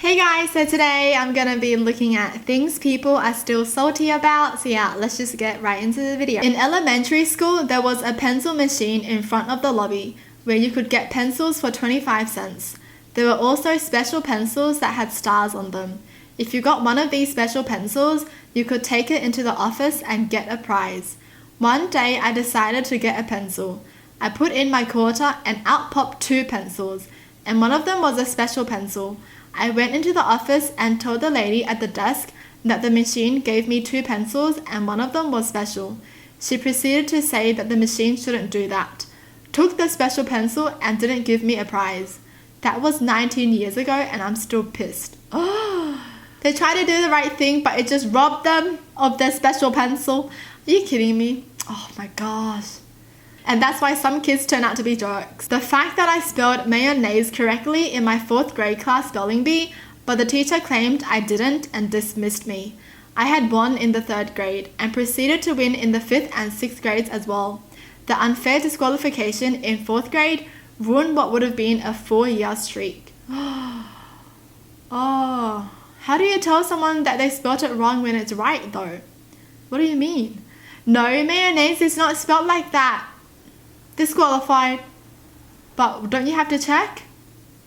Hey guys, so today I'm gonna be looking at things people are still salty about. So yeah, let's just get right into the video. In elementary school, there was a pencil machine in front of the lobby where you could get pencils for 25 cents. There were also special pencils that had stars on them. If you got one of these special pencils, you could take it into the office and get a prize. One day I decided to get a pencil. I put in my quarter and out popped 2 pencils, and one of them was a special pencil. I went into the office and told the lady at the desk that the machine gave me 2 pencils and one of them was special. She proceeded to say that the machine shouldn't do that. Took the special pencil and didn't give me a prize. That was 19 years ago and I'm still pissed. Oh, they tried to do the right thing but it just robbed them of their special pencil. Are you kidding me? Oh my gosh. And that's why some kids turn out to be jerks. The fact that I spelled mayonnaise correctly in my 4th grade class spelling bee, but the teacher claimed I didn't and dismissed me. I had won in the 3rd grade and proceeded to win in the 5th and 6th grades as well. The unfair disqualification in 4th grade ruined what would have been a 4-year streak. Oh, how do you tell someone that they spelled it wrong when it's right though? What do you mean? No, mayonnaise is not spelled like that. Disqualified. But don't you have to check?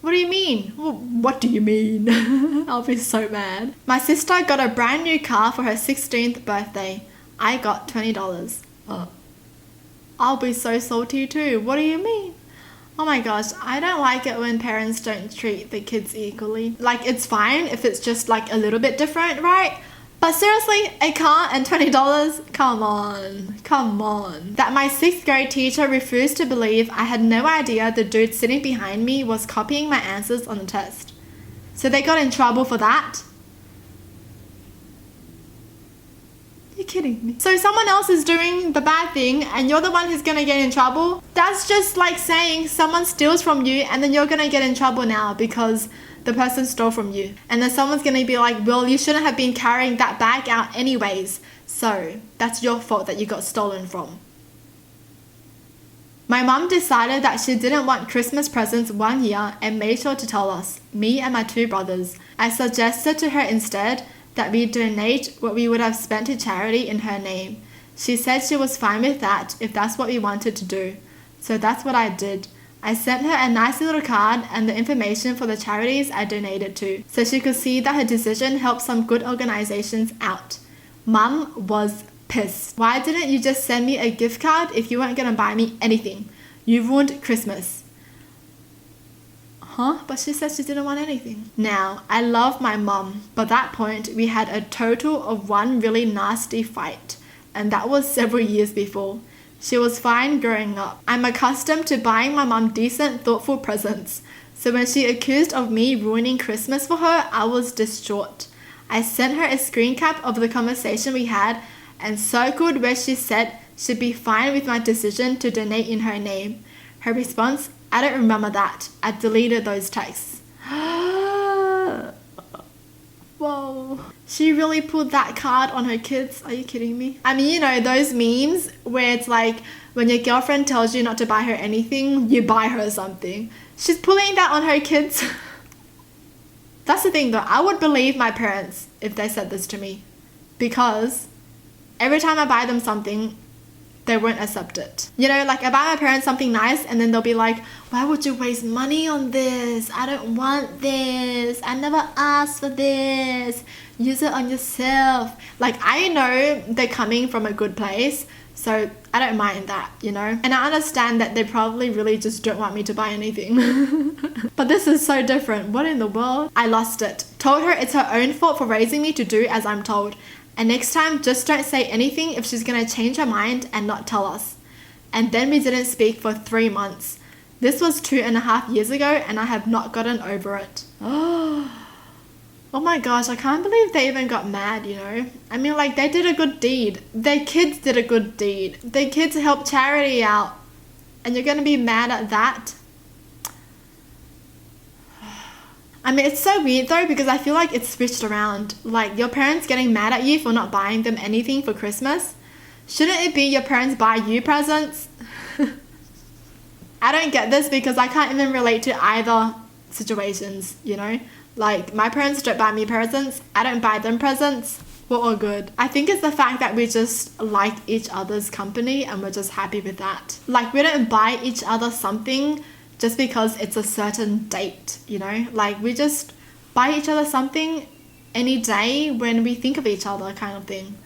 What do you mean? What do you mean? I'll be so mad. My sister got a brand new car for her 16th birthday. I got $20. I'll be so salty too. What do you mean? Oh my gosh, I don't like it when parents don't treat the kids equally. Like, it's fine if it's just like a little bit different, right? But seriously, a car and $20? Come on. That my 6th grade teacher refused to believe I had no idea the dude sitting behind me was copying my answers on the test. So they got in trouble for that? You're kidding me. So someone else is doing the bad thing and you're the one who's gonna get in trouble? That's just like saying someone steals from you and then you're gonna get in trouble now because the person stole from you. And then someone's gonna be like, well, you shouldn't have been carrying that bag out anyways. So that's your fault that you got stolen from. My mum decided that she didn't want Christmas presents one year and made sure to tell us, me and my 2 brothers. I suggested to her instead that we donate what we would have spent to charity in her name. She said she was fine with that if that's what we wanted to do. So that's what I did. I sent her a nice little card and the information for the charities I donated to, so she could see that her decision helped some good organizations out. Mum was pissed. Why didn't you just send me a gift card if you weren't gonna buy me anything? You ruined Christmas. Huh? But she said she didn't want anything. Now, I love my mum, but at that point we had a total of 1 really nasty fight, and that was several years before. She was fine growing up. I'm accustomed to buying my mum decent, thoughtful presents. So when she accused of me ruining Christmas for her, I was distraught. I sent her a screen cap of the conversation we had and circled where she said she'd be fine with my decision to donate in her name. Her response, I don't remember that. I deleted those texts. Whoa. She really pulled that card on her kids. Are you kidding me? I mean, you know, those memes where it's like when your girlfriend tells you not to buy her anything, you buy her something. She's pulling that on her kids. That's the thing though. I would believe my parents if they said this to me. Because every time I buy them something, they won't accept it. You know, like I buy my parents something nice and then they'll be like, why would you waste money on this? I don't want this. I never asked for this. Use it on yourself. Like, I know they're coming from a good place, so I don't mind that, you know? And I understand that they probably really just don't want me to buy anything. But this is so different. What in the world? I lost it. Told her it's her own fault for raising me to do as I'm told. And next time, just don't say anything if she's gonna change her mind and not tell us. And then we didn't speak for 3 months. This was 2.5 years ago and I have not gotten over it. Oh my gosh, I can't believe they even got mad, you know? I mean, like, they did a good deed. Their kids did a good deed. Their kids helped charity out. And you're gonna be mad at that? I mean, it's so weird though because I feel like it's switched around. Like, your parents getting mad at you for not buying them anything for Christmas? Shouldn't it be your parents buy you presents? I don't get this because I can't even relate to either situations, you know? Like, my parents don't buy me presents. I don't buy them presents. We're all good. I think it's the fact that we just like each other's company and we're just happy with that. Like, we don't buy each other something just because it's a certain date, you know? Like, we just buy each other something any day when we think of each other, kind of thing.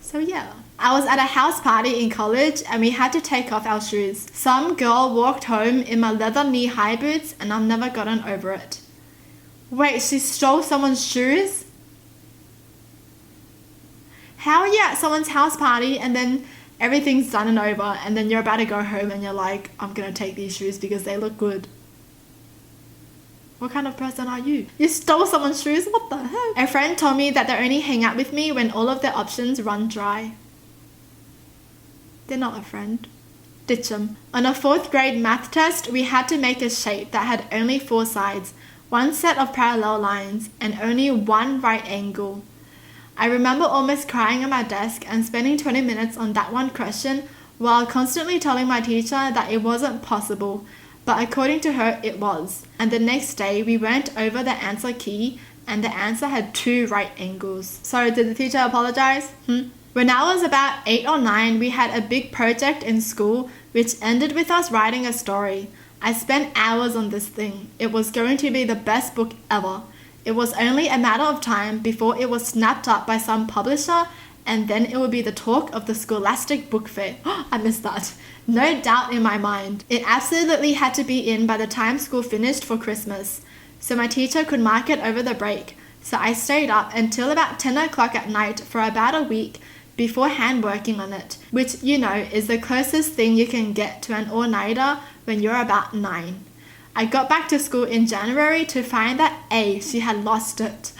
So yeah. I was at a house party in college and we had to take off our shoes. Some girl walked home in my leather knee-high boots and I've never gotten over it. Wait, she stole someone's shoes? How are you at someone's house party and then everything's done and over and then you're about to go home and you're like, I'm gonna take these shoes because they look good? What kind of person are you? You stole someone's shoes? What the heck? A friend told me that they only hang out with me when all of their options run dry. They're not a friend. Ditch them. On a 4th grade math test, we had to make a shape that had only 4 sides, 1 set of parallel lines, and only 1 right angle. I remember almost crying at my desk and spending 20 minutes on that one question while constantly telling my teacher that it wasn't possible, but according to her, it was. And the next day, we went over the answer key and the answer had 2 right angles. So did the teacher apologize? When I was about 8 or 9, we had a big project in school which ended with us writing a story. I spent hours on this thing. It was going to be the best book ever. It was only a matter of time before it was snapped up by some publisher and then it would be the talk of the Scholastic Book Fair. I missed that. No doubt in my mind. It absolutely had to be in by the time school finished for Christmas, so my teacher could mark it over the break. So I stayed up until about 10 o'clock at night for about a week beforehand working on it, which, you know, is the closest thing you can get to an all-nighter when you're about 9. I got back to school in January to find that A, she had lost it.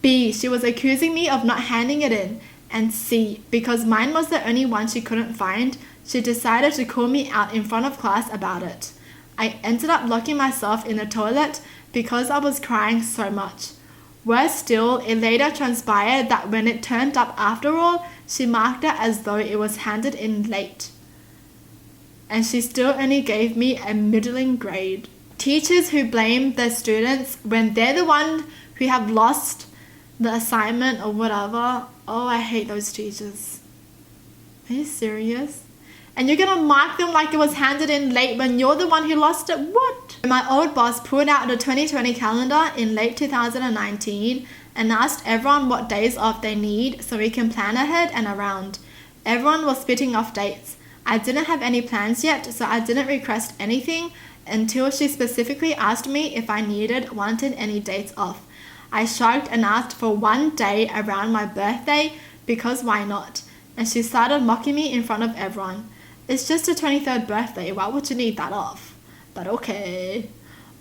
B, she was accusing me of not handing it in. And C, because mine was the only one she couldn't find, she decided to call me out in front of class about it. I ended up locking myself in the toilet because I was crying so much. Worse still, it later transpired that when it turned up after all, she marked it as though it was handed in late. And she still only gave me a middling grade. Teachers who blame their students when they're the one who have lost the assignment or whatever. Oh, I hate those teachers. Are you serious? And you're gonna mark them like it was handed in late when you're the one who lost it? What? My old boss pulled out the 2020 calendar in late 2019 and asked everyone what days off they need so we can plan ahead and around. Everyone was spitting off dates. I didn't have any plans yet, so I didn't request anything until she specifically asked me if I wanted any dates off. I shrugged and asked for 1 day around my birthday because why not? And she started mocking me in front of everyone. It's just a 23rd birthday, why would you need that off? But okay.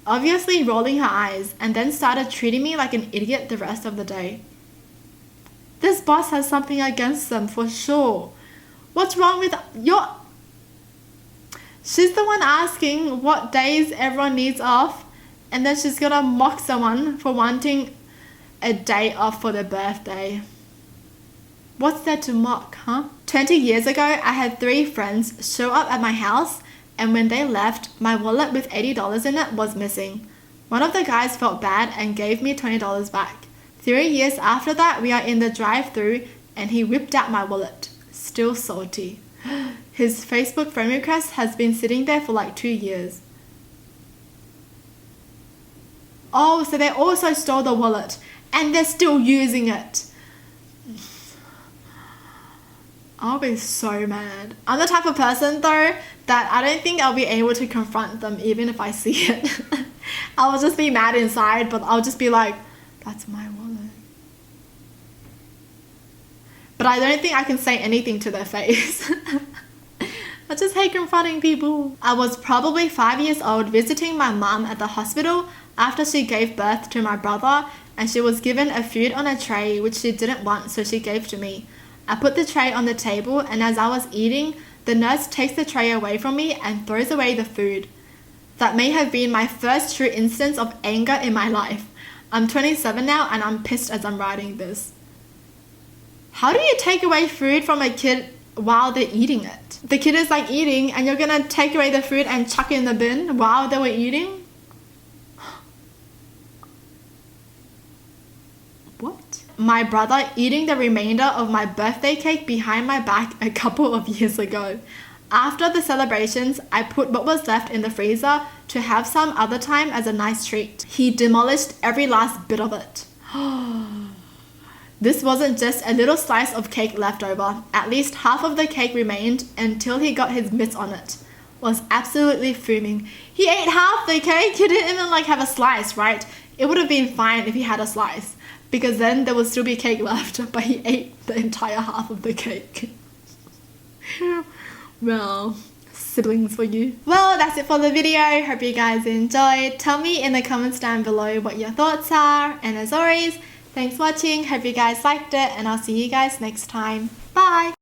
Obviously rolling her eyes and then started treating me like an idiot the rest of the day. This boss has something against them for sure. What's wrong with your... She's the one asking what days everyone needs off, and then she's gonna mock someone for wanting a day off for their birthday. What's there to mock, huh? 20 years ago, I had 3 friends show up at my house, and when they left, my wallet with $80 in it was missing. One of the guys felt bad and gave me $20 back. 3 years after that, we are in the drive-thru, and he whipped out my wallet. Still salty. His Facebook friend request has been sitting there for like 2 years. Oh, so they also stole the wallet and they're still using it. I'll be so mad. I'm the type of person though that I don't think I'll be able to confront them even if I see it. I'll just be mad inside, but I'll just be like, that's my wallet. But I don't think I can say anything to their face. I just hate confronting people. I was probably 5 years old visiting my mum at the hospital after she gave birth to my brother, and she was given a food on a tray which she didn't want, so she gave to me. I put the tray on the table, and as I was eating, the nurse takes the tray away from me and throws away the food. That may have been my first true instance of anger in my life. I'm 27 now and I'm pissed as I'm writing this. How do you take away food from a kid while they're eating it? The kid is like eating and you're gonna take away the food and chuck it in the bin while they were eating? What? My brother eating the remainder of my birthday cake behind my back a couple of years ago. After the celebrations, I put what was left in the freezer to have some other time as a nice treat. He demolished every last bit of it. This wasn't just a little slice of cake left over. At least half of the cake remained until he got his mitts on it. Was absolutely fuming. He ate half the cake. He didn't even have a slice, right? It would have been fine if he had a slice, because then there would still be cake left, but he ate the entire half of the cake. Well, siblings for you. Well, that's it for the video. Hope you guys enjoyed. Tell me in the comments down below what your thoughts are, and as always, thanks for watching. Hope you guys liked it, and I'll see you guys next time. Bye!